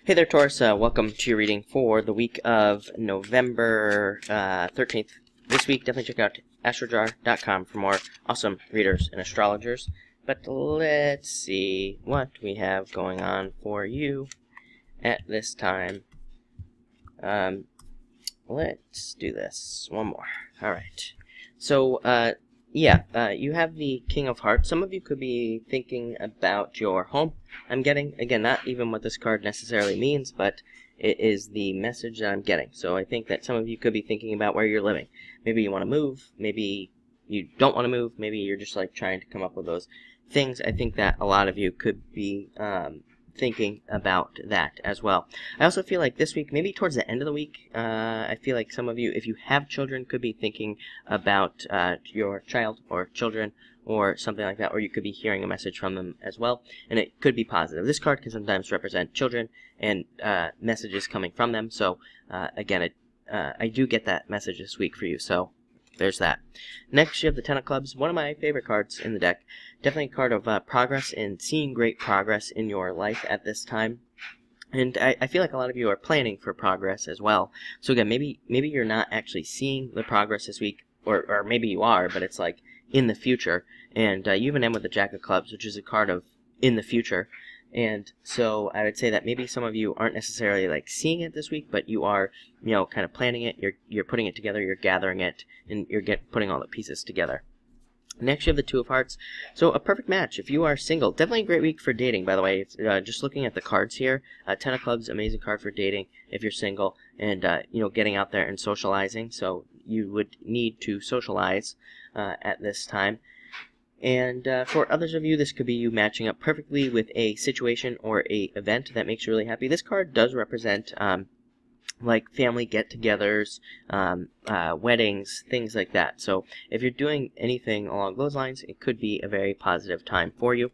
Hey there, Taurus. Welcome to your reading for the week of November 13th. This week, definitely check out astrojar.com for more awesome readers and astrologers. But let's see what we have going on for you at this time. Let's do this. One more. Alright. So, you have the King of Hearts. Some of you could be thinking about your home. I'm getting, again, not even what this card necessarily means, but it is the message that I'm getting. So I think that some of you could be thinking about where you're living. Maybe you want to move. Maybe you don't want to move. Maybe you're just like trying to come up with those things. I think that a lot of you could be thinking about that as well. I also feel like this week, maybe towards the end of the week, I feel like some of you, if you have children, could be thinking about your child or children or something like that, or you could be hearing a message from them as well, and it could be positive. This card can sometimes represent children and messages coming from them, so again, I do get that message this week for you, so there's that. Next, you have the Ten of Clubs, one of my favorite cards in the deck. Definitely a card of progress and seeing great progress in your life at this time. And I feel like a lot of you are planning for progress as well. So again, maybe you're not actually seeing the progress this week, or maybe you are, but it's like in the future. And you even end with the Jack of Clubs, which is a card of in the future. And so I would say that maybe some of you aren't necessarily like seeing it this week, but you are, kind of planning it. You're putting it together. You're gathering it, and you're putting all the pieces together. Next, you have the Two of Hearts. So a perfect match if you are single. Definitely a great week for dating, by the way. It's, just looking at the cards here, Ten of Clubs, amazing card for dating if you're single, and getting out there and socializing. So you would need to socialize at this time. And for others of you, this could be you matching up perfectly with a situation or a event that makes you really happy. This card does represent like family get-togethers, weddings, things like that. So if you're doing anything along those lines, it could be a very positive time for you.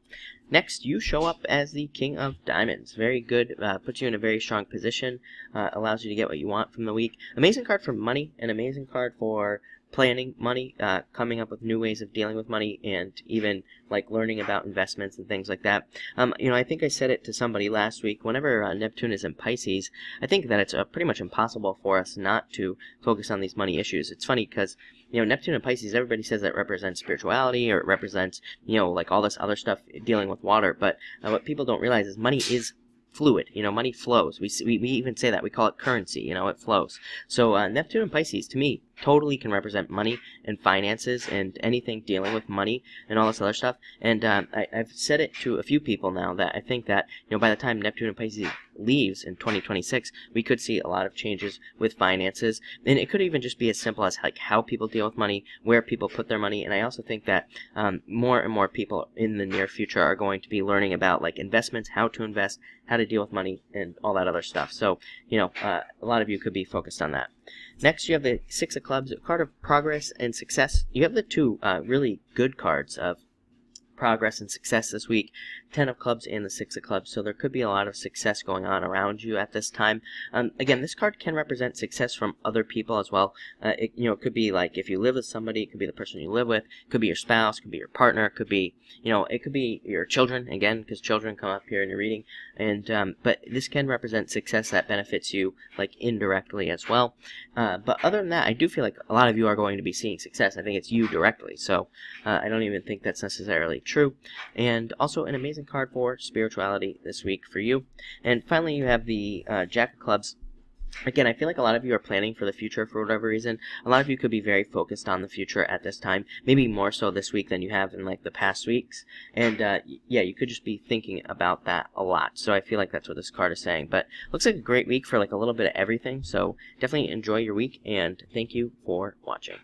Next, you show up as the King of Diamonds. Very good, puts you in a very strong position, allows you to get what you want from the week. Amazing card for money, an amazing card for planning money, coming up with new ways of dealing with money, and even like learning about investments and things like that. I think I said it to somebody last week. Whenever Neptune is in Pisces, I think that it's pretty much impossible for us not to focus on these money issues. It's funny because Neptune and Pisces, everybody says that represents spirituality, or it represents like all this other stuff dealing with water. But what people don't realize is money is fluid. Money flows. We even say that. We call it currency. It flows. So Neptune and Pisces, to me, totally can represent money and finances and anything dealing with money and all this other stuff. And I've said it to a few people now that I think that by the time Neptune and Pisces leaves in 2026, we could see a lot of changes with finances, and it could even just be as simple as like how people deal with money, where people put their money. And I also think that more and more people in the near future are going to be learning about like investments, how to invest, how to deal with money, and all that other stuff. So a lot of you could be focused on that. Next, you have the Six of Clubs, a card of progress and success. You have the two really good cards of progress and success this week, Ten of Clubs and the Six of Clubs. So there could be a lot of success going on around you at this time. Again, this card can represent success from other people as well. It could be like if you live with somebody, it could be the person you live with, it could be your spouse, it could be your partner, it could be it could be your children, again, because children come up here in your reading. And but this can represent success that benefits you like indirectly as well. But other than that, I do feel like a lot of you are going to be seeing success. I think it's you directly, so I don't even think that's necessarily true. And also an amazing card for spirituality this week for you. And finally, you have the Jack of Clubs. Again, I feel like a lot of you are planning for the future for whatever reason. A lot of you could be very focused on the future at this time, maybe more so this week than you have in like the past weeks. And you could just be thinking about that a lot. So I feel like that's what this card is saying. But looks like a great week for like a little bit of everything. So definitely enjoy your week, and thank you for watching.